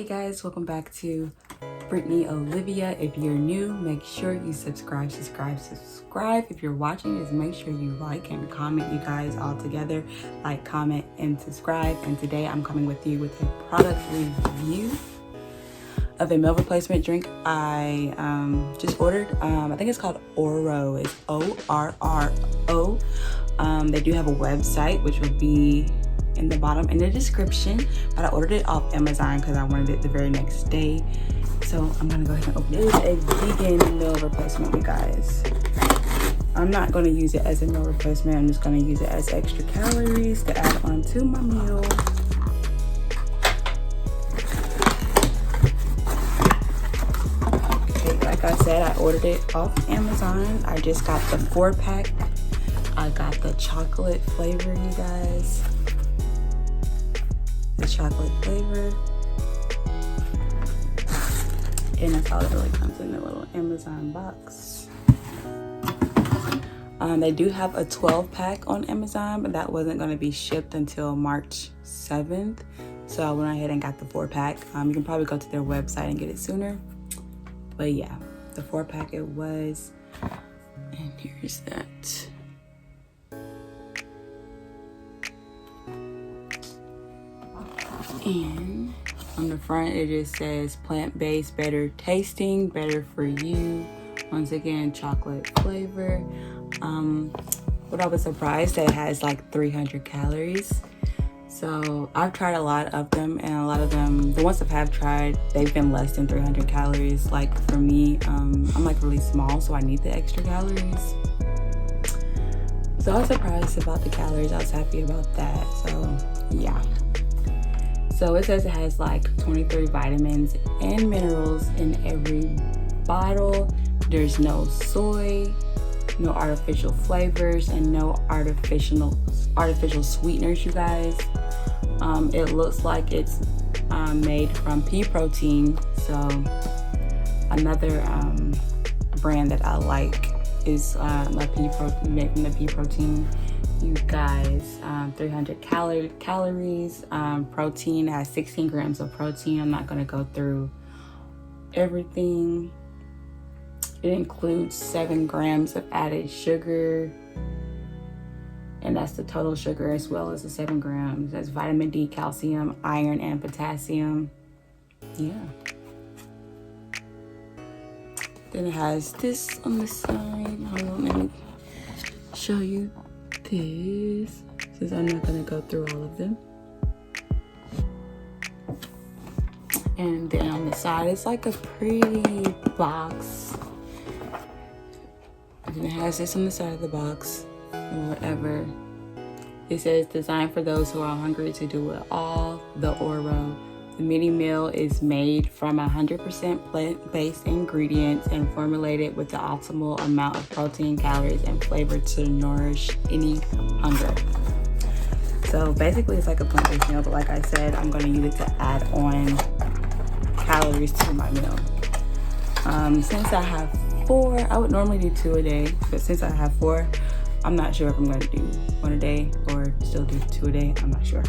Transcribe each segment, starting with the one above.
guys, welcome back to Brittany, Olivia. If you're new, make sure you subscribe. If you're watching this, make sure you like and comment, you guys, all together. Like, comment, and subscribe. And today I'm coming with you with a product review of a meal replacement drink I just ordered. I think it's called Orro. It's O-R-R-O. They do have a website, which will be in the bottom in the description, but I ordered it off Amazon because I wanted it the very next day. So I'm gonna go ahead and open it. It is a vegan meal replacement, you guys. I'm not gonna use it as a meal replacement. I'm just gonna use it as extra calories to add on to my meal. Okay, like I said, I ordered it off Amazon. I just got the 4-pack. I got the chocolate flavor, you guys. The chocolate flavor, and that's all it really comes in the little Amazon box. They do have a 12-pack on Amazon, but that wasn't going to be shipped until March 7th, so I went ahead and got the 4-pack. You can probably go to their website and get it sooner, but yeah, the 4-pack it was. And here's that. And on the front it just says plant-based, better tasting, better for you. Once again, chocolate flavor. What I was surprised that it has like 300 calories. So I've tried a lot of them, and a lot of them, the ones I have tried, they've been less than 300 calories. Like for me, I'm like really small, so I need the extra calories. So I was surprised about the calories. I was happy about that. So yeah. So it says it has like 23 vitamins and minerals in every bottle. There's no soy, no artificial flavors, and no artificial sweeteners, you guys. It looks like it's made from pea protein. So another brand that I like is made from the pea protein. You guys, 300 calories. Protein has 16 grams of protein. I'm not going to go through everything. It includes 7 grams of added sugar, and that's the total sugar as well as the 7 grams. That's vitamin D, calcium, iron, and potassium. Yeah. Then it has this on the side. Hold on, let me show you this, since I'm not going to go through all of them. And then on the side, it's like a pretty box. And then it has this on the side of the box, or whatever. It says, designed for those who are hungry to do it all, the Orro. The mini meal is made from 100% plant-based ingredients and formulated with the optimal amount of protein, calories, and flavor to nourish any hunger. So basically it's like a plant-based meal, but like I said, I'm going to use it to add on calories to my meal. Since I have 4, I would normally do 2 a day, but since I have 4, I'm not sure if I'm going to do 1 a day or still do 2 a day. I'm not sure.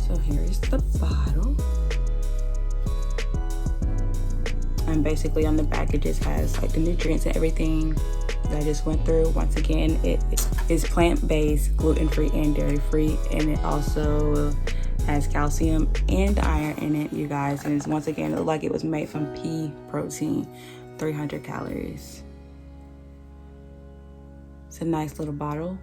So here's the bottle. And basically on the back it just has like the nutrients and everything that I just went through. Once again, it is plant-based, gluten-free, and dairy-free, and it also has calcium and iron in it, you guys. And it's, once again, it looked like it was made from pea protein. 300 calories. It's a nice little bottle.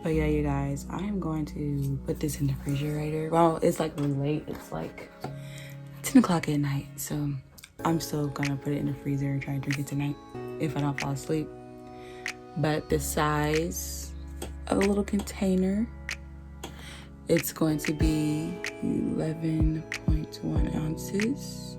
But yeah, you guys, I am going to put this in the refrigerator. Well, it's like really late. It's like 10 o'clock at night. So I'm still gonna put it in the freezer and try and drink it tonight if I don't fall asleep. But the size of the little container, it's going to be 11.1 ounces.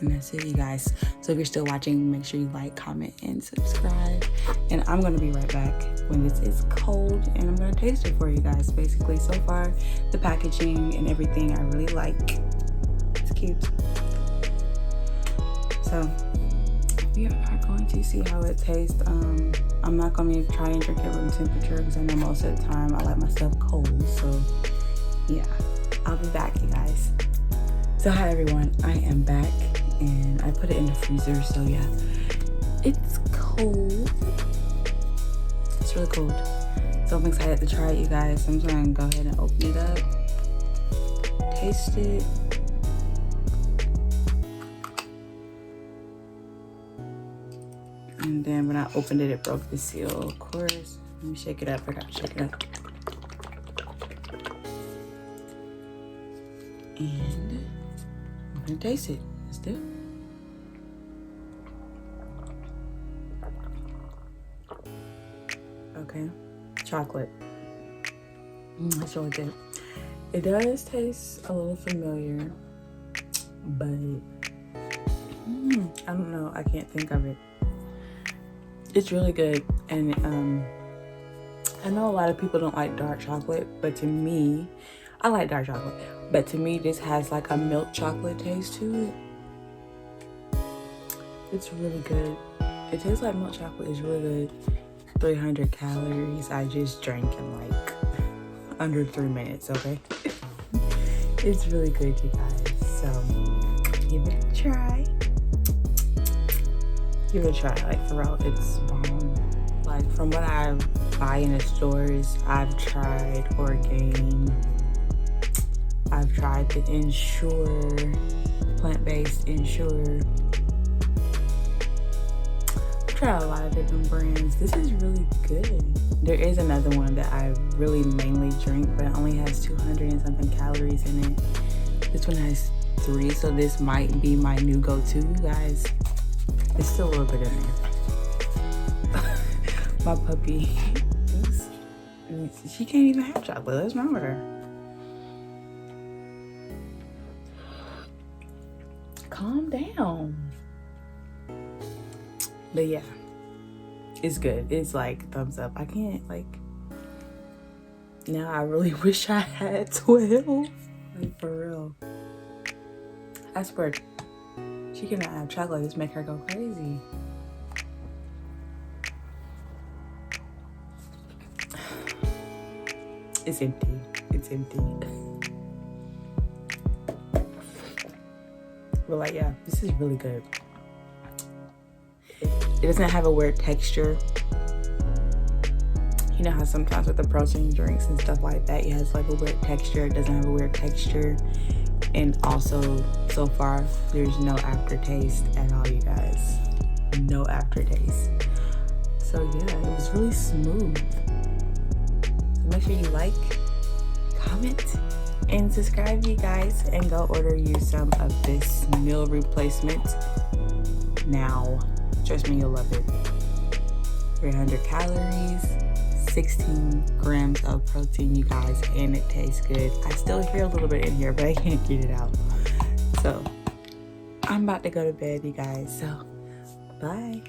And that's it, you guys. So if you're still watching, make sure you like, comment, and subscribe. And I'm gonna be right back when this is cold, and I'm gonna taste it for you guys. Basically, so far, the packaging and everything I really like. It's cute. So we are going to see how it tastes. I'm not going to try and drink it room temperature because I know most of the time I like my stuff cold. So yeah, I'll be back, you guys. So hi everyone, I am back and I put it in the freezer. So yeah, it's cold. It's really cold. So I'm excited to try it, you guys. I'm just gonna go ahead and open it up, taste it. And then when I opened it, it broke the seal, of course. Let me shake it up. I gotta shake it up. And I'm gonna taste it. Let's do it. Okay, chocolate. That's really good. It does taste a little familiar, but I don't know. I can't think of it. It's really good, and I know a lot of people don't like dark chocolate, but to me, I like dark chocolate, but to me this has like a milk chocolate taste to it. It's really good. It tastes like milk chocolate. It's really good. 300 calories. I just drank in like under 3 minutes, okay? It's really good, you guys, so give it a try. Give it a try, like for real, it's bomb. Like from what I buy in the stores, I've tried Orgain, I've tried the Ensure, plant-based Ensure. I've tried a lot of different brands. This is really good. There is another one that I really mainly drink, but it only has 200 and something calories in it. This one has 3, so this might be my new go-to, you guys. It's still a little bit in there. My puppy, she can't even have chocolate. What's wrong with her? Calm down. But yeah, it's good. It's like thumbs up. I can't, like, now I really wish I had 12. Like for real. I swear. She cannot have chocolate. Just make her go crazy. It's empty. It's empty. But like, yeah, this is really good. It doesn't have a weird texture. You know how sometimes with the protein drinks and stuff like that, it has like a weird texture. It doesn't have a weird texture. And also, so far, there's no aftertaste at all, you guys. No aftertaste. So yeah, it was really smooth. So make sure you like, comment, and subscribe, you guys. And go order you some of this meal replacement now. Trust me, you'll love it. 300 calories. 16 grams of protein, you guys, and it tastes good. I still hear a little bit in here, but I can't get it out. So I'm about to go to bed, you guys. So bye.